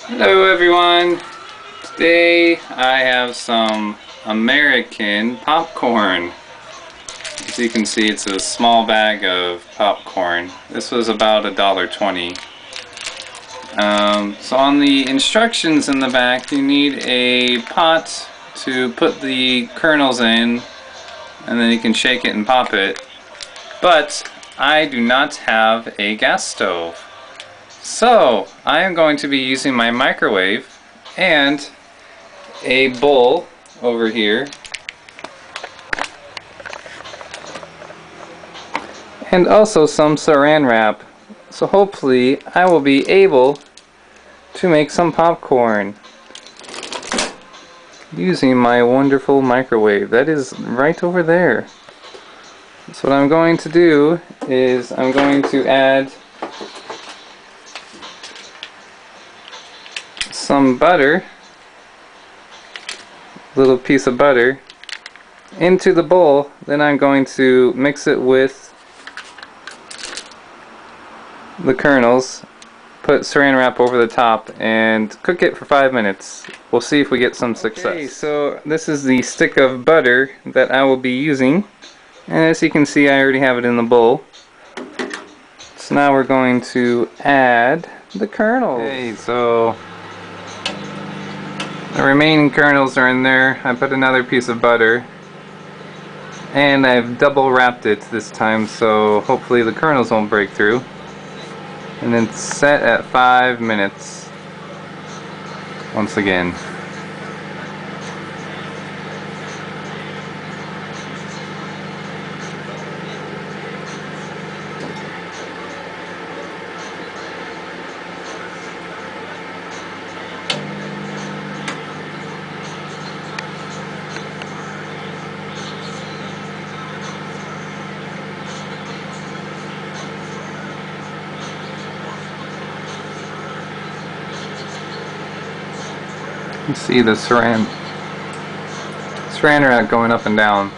Hello everyone! Today I have some American popcorn. As you can see, it's a small bag of popcorn. This was about $1.20. So on the instructions in the back, you need a pot to put the kernels in, and then you can shake it and pop it. But I do not have a gas stove. So I am going to be using my microwave and a bowl over here, and also some saran wrap. So hopefully I will be able to make some popcorn using my wonderful microwave. That is right over there. So what I'm going to do is I'm going to add some butter, a little piece of butter, into the bowl. Then I'm going to mix it with the kernels, put saran wrap over the top, and cook it for 5 minutes. We'll see if we get some success. Okay, so this is the stick of butter that I will be using, and as you can see I already have it in the bowl. So now we're going to add the kernels. Okay, so the remaining kernels are in there. I put another piece of butter, and I've double wrapped it this time, so hopefully the kernels won't break through. And then set at 5 minutes once again. You can see the saran wrap going up and down.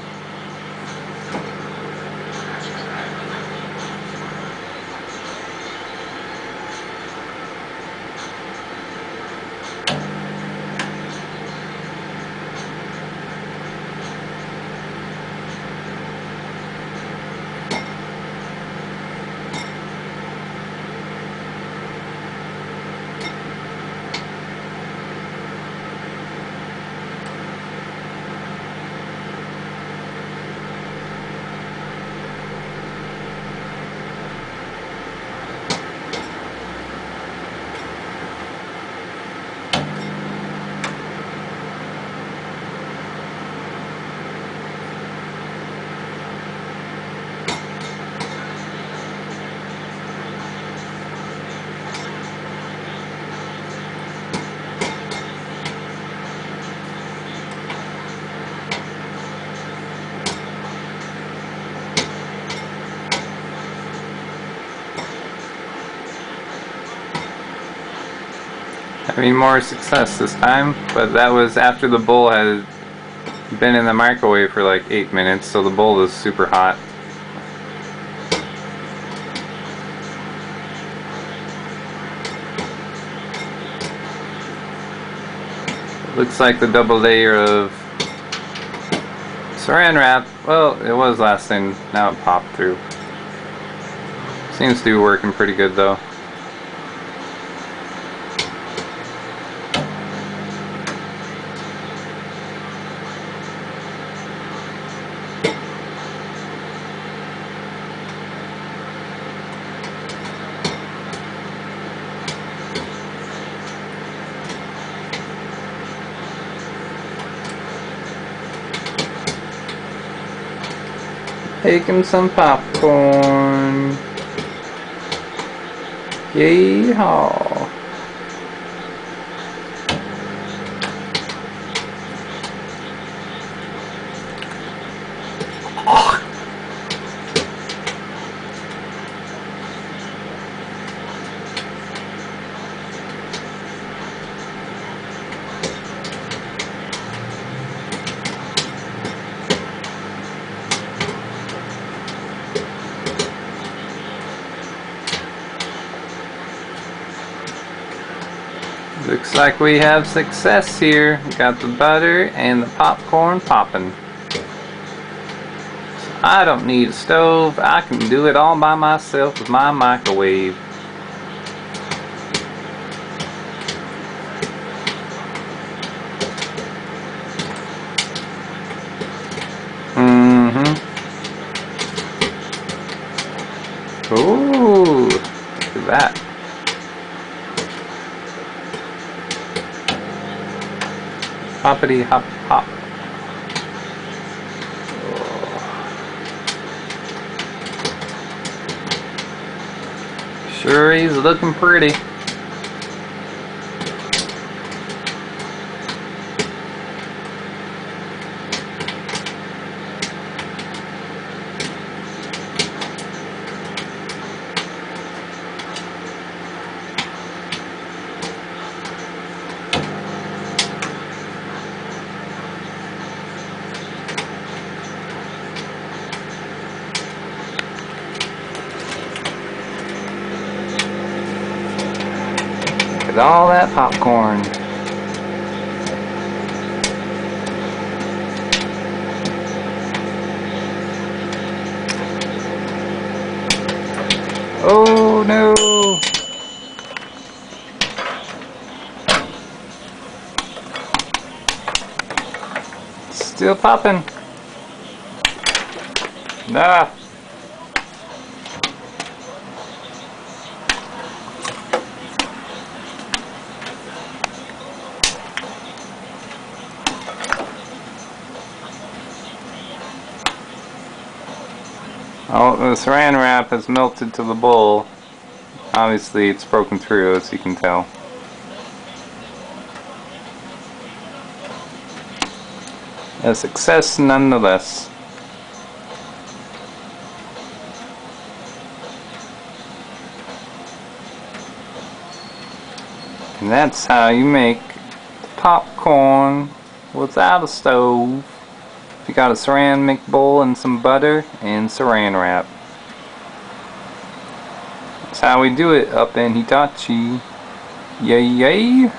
Having more success this time, but that was after the bowl had been in the microwave for like 8 minutes, so the bowl is super hot. Looks like the double layer of saran wrap, well, it was lasting, now it popped through. Seems to be working pretty good though. Taking some popcorn. Yeehaw. Looks like we have success here. We got the butter and the popcorn popping. I don't need a stove. I can do it all by myself with my microwave. Ooh, look at that. Hoppity hop hop. Sure, he's looking pretty. Look at all that popcorn. Oh no! Still popping. Nah. Oh, the saran wrap has melted to the bowl. Obviously it's broken through, as you can tell. A success nonetheless. And that's how you make popcorn without a stove. You got a ceramic bowl and some butter and saran wrap. That's how we do it up in Hitachi. Yay yay!